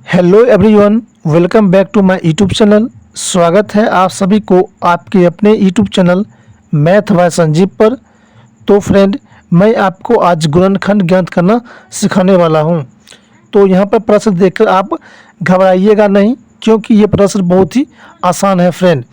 Hello everyone, welcome back to my YouTube channel. स्वागत है आप सभी को आपके अपने YouTube channel math by Sanjeev पर। तो फ्रेंड, मैं आपको आज गुणनखंड ज्ञात करना सिखाने वाला हूं। तो यहां पर प्रश्न देखकर आप घबराइएगा नहीं, क्योंकि ये प्रश्न बहुत ही आसान है फ्रेंड।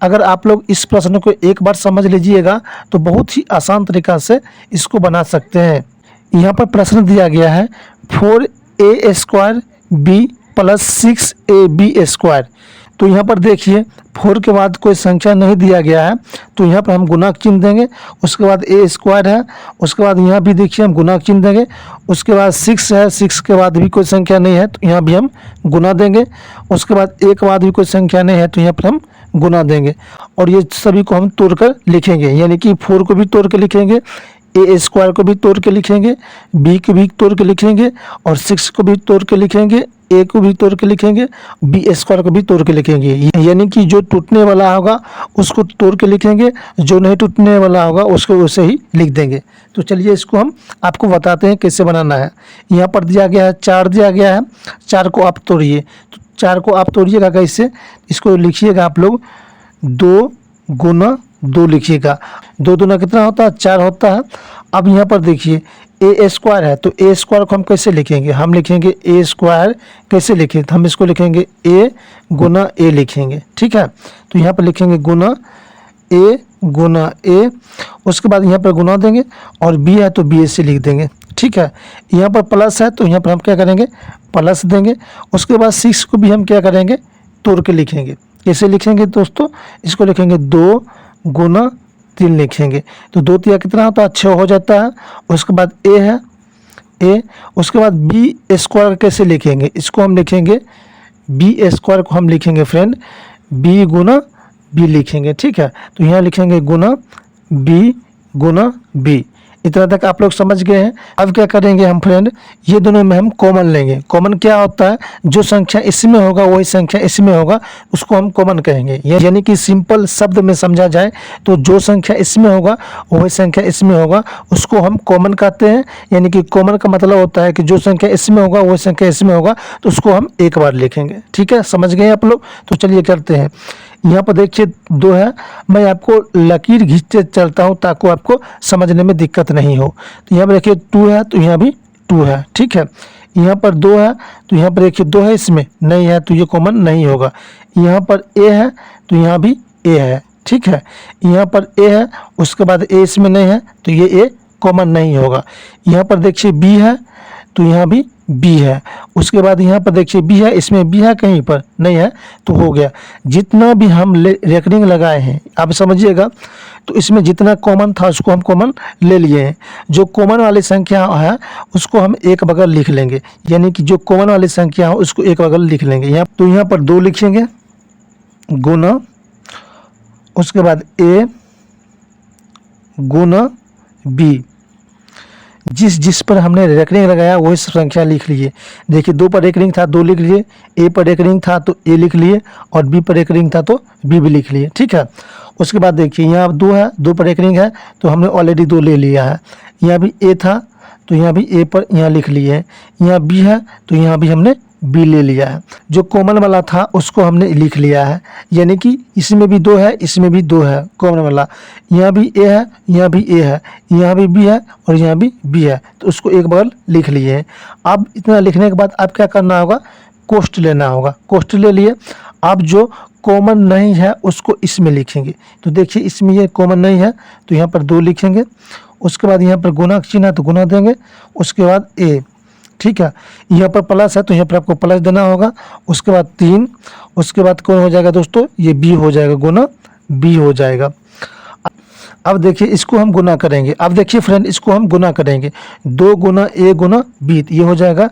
अगर आप लोग इस प्रश्न को एक बार समझ लीजिएगा तो बहुत ही आसान तरीक़ा से इसको बना सकते हैं। यहाँ पर प्रश्न दिया गया है 4a² b प्लस 6ab²। तो यहाँ पर देखिए 4 के बाद कोई संख्या नहीं दिया गया है, तो यहाँ पर हम गुणा चिन्ह देंगे। उसके बाद a² है, उसके बाद यहाँ भी देखिए हम गुणा चिन्ह देंगे। उसके बाद 6 है, 6 के बाद भी कोई संख्या नहीं है, तो यहाँ भी हम गुणा देंगे। उसके बाद a के बाद भी कोई संख्या नहीं है, तो यहाँ पर हम गुणा देंगे। और ये सभी को हम तोड़कर लिखेंगे, यानी कि 4 को भी तोड़ के लिखेंगे, a² को भी तोड़ के लिखेंगे, b को भी तोड़ के लिखेंगे, और 6 को भी तोड़ के लिखेंगे, a को भी तोड़ के लिखेंगे, b² को भी तोड़ के लिखेंगे। यानी कि जो टूटने वाला होगा उसको तोड़ के लिखेंगे, जो नहीं टूटने वाला होगा उसको वैसे ही लिख देंगे। तो चलिए इसको हम आपको बताते हैं कैसे बनाना है। यहाँ पर दिया गया है 4 दिया गया है, 4 को आप तोड़िए। तो 4 को आप तोड़िएगा कैसे, इसको लिखिएगा आप लोग 2 गुना 2 लिखिएगा। 2 दूना कितना होता है, 4 होता है। अब यहाँ पर देखिए a² है, तो a² को हम कैसे लिखेंगे, हम लिखेंगे a² कैसे लिखें, तो हम इसको लिखेंगे a गुना a लिखेंगे। ठीक है, तो यहाँ पर लिखेंगे गुना a। उसके बाद यहाँ पर गुना देंगे, और b है तो b से लिख देंगे। ठीक है, यहाँ पर प्लस है तो यहाँ पर हम क्या करेंगे, प्लस देंगे। उसके बाद 6 को भी हम क्या करेंगे, तोड़ के लिखेंगे। कैसे लिखेंगे दोस्तों, इसको लिखेंगे 2 गुना 3 लिखेंगे। तो 2 तिया कितना होता है, 6 हो जाता है। उसके बाद a है, a। उसके बाद b² कैसे लिखेंगे, इसको हम लिखेंगे b² को हम लिखेंगे फ्रेंड b गुना b लिखेंगे। ठीक है, तो यहाँ लिखेंगे गुना b गुना b। इतना तक आप लोग समझ गए हैं। अब क्या करेंगे हम फ्रेंड, ये दोनों में हम कॉमन लेंगे। कॉमन क्या होता है, जो संख्या इसमें होगा वही संख्या इसमें होगा, उसको हम कॉमन कहेंगे। यानी कि सिंपल शब्द में समझा जाए तो जो संख्या इसमें होगा वही संख्या इसमें होगा, उसको हम कॉमन कहते हैं। यानी कि कॉमन का मतलब होता है कि जो संख्या इसमें होगा वही संख्या इसमें होगा, तो उसको हम एक बार लिखेंगे। ठीक है, समझ गए आप लोग। तो चलिए करते हैं। यहाँ पर देखिए 2 है, मैं आपको लकीर खींचते चलता हूँ ताकि आपको समझने में दिक्कत नहीं हो। तो यहाँ पर देखिए 2 है, तो यहाँ भी 2 है। ठीक है, यहाँ पर 2 है, तो यहाँ पर देखिए 2 है, इसमें नहीं है तो ये कॉमन नहीं होगा। यहाँ पर a है, तो यहाँ भी a है। ठीक है, यहाँ पर a है, उसके बाद a इसमें नहीं है तो ये a कॉमन नहीं होगा। यहाँ पर देखिए b है, तो यहाँ भी b है। उसके बाद यहाँ पर देखिए b है, इसमें b है कहीं पर नहीं है, तो हो गया। जितना भी हम रेकरिंग लगाए हैं आप समझिएगा, तो इसमें जितना कॉमन था उसको हम कॉमन ले लिए हैं। जो कॉमन वाली संख्या है उसको हम एक बगल लिख लेंगे, यानी कि जो कॉमन वाली संख्या है उसको एक बगल लिख लेंगे। यहाँ तो यहाँ पर 2 लिखेंगे गुना, उसके बाद a गुना b। जिस पर हमने रेकरिंग लगाया वही संख्या लिख लिए। देखिए 2 पर रेकरिंग था 2 लिख लिए, a पर रेकरिंग था तो a लिख लिए, और b पर रेकरिंग था तो b भी लिख लिए। ठीक है, उसके बाद देखिए यहाँ 2 है, 2 पर रेकरिंग है तो हमने ऑलरेडी 2 ले लिया है। यहाँ भी a था तो यहाँ भी a पर यहाँ लिख लिए हैं। यहाँ b है तो यहाँ भी हमने b ले लिया है। जो कॉमन वाला था उसको हमने लिख लिया है, यानी कि इसमें भी 2 है, इसमें भी 2 है कॉमन वाला। यहाँ भी a है, यहाँ भी a है, यहाँ भी b है, और यहाँ भी b है, तो उसको एक बगल लिख लिए हैं। अब इतना लिखने के बाद अब क्या करना होगा, कोष्ठ लेना होगा। कोष्ठ ले लिए। अब जो कॉमन नहीं है उसको इसमें लिखेंगे। तो देखिए इसमें ये कॉमन नहीं है तो यहाँ पर 2 लिखेंगे। उसके बाद यहाँ पर गुना चिन्ह है तो गुना देंगे। उसके बाद a। ठीक है, यहाँ पर प्लस है तो यहाँ पर आपको प्लस देना होगा। उसके बाद 3, उसके बाद कौन हो जाएगा दोस्तों, ये b हो जाएगा, गुना b हो जाएगा। अब देखिए इसको हम गुना करेंगे। अब देखिए फ्रेंड, इसको हम गुना करेंगे 2 गुना a गुना b, ये हो जाएगा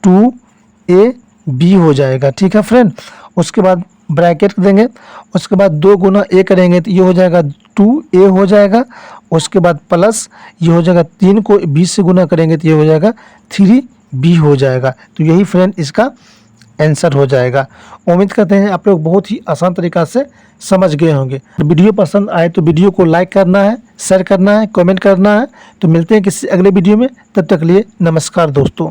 2ab हो जाएगा। ठीक है फ्रेंड, उसके बाद ब्रैकेट देंगे। उसके बाद 2 गुना a करेंगे तो ये हो जाएगा 2a हो जाएगा। उसके बाद प्लस ये हो जाएगा 3 को b से गुना करेंगे तो ये हो जाएगा 3b हो जाएगा। तो यही फ्रेंड इसका आंसर हो जाएगा। उम्मीद करते हैं आप लोग बहुत ही आसान तरीक़ा से समझ गए होंगे। वीडियो पसंद आए तो वीडियो को लाइक करना है, शेयर करना है, कमेंट करना है। तो मिलते हैं किसी अगले वीडियो में, तब तक के लिए नमस्कार दोस्तों।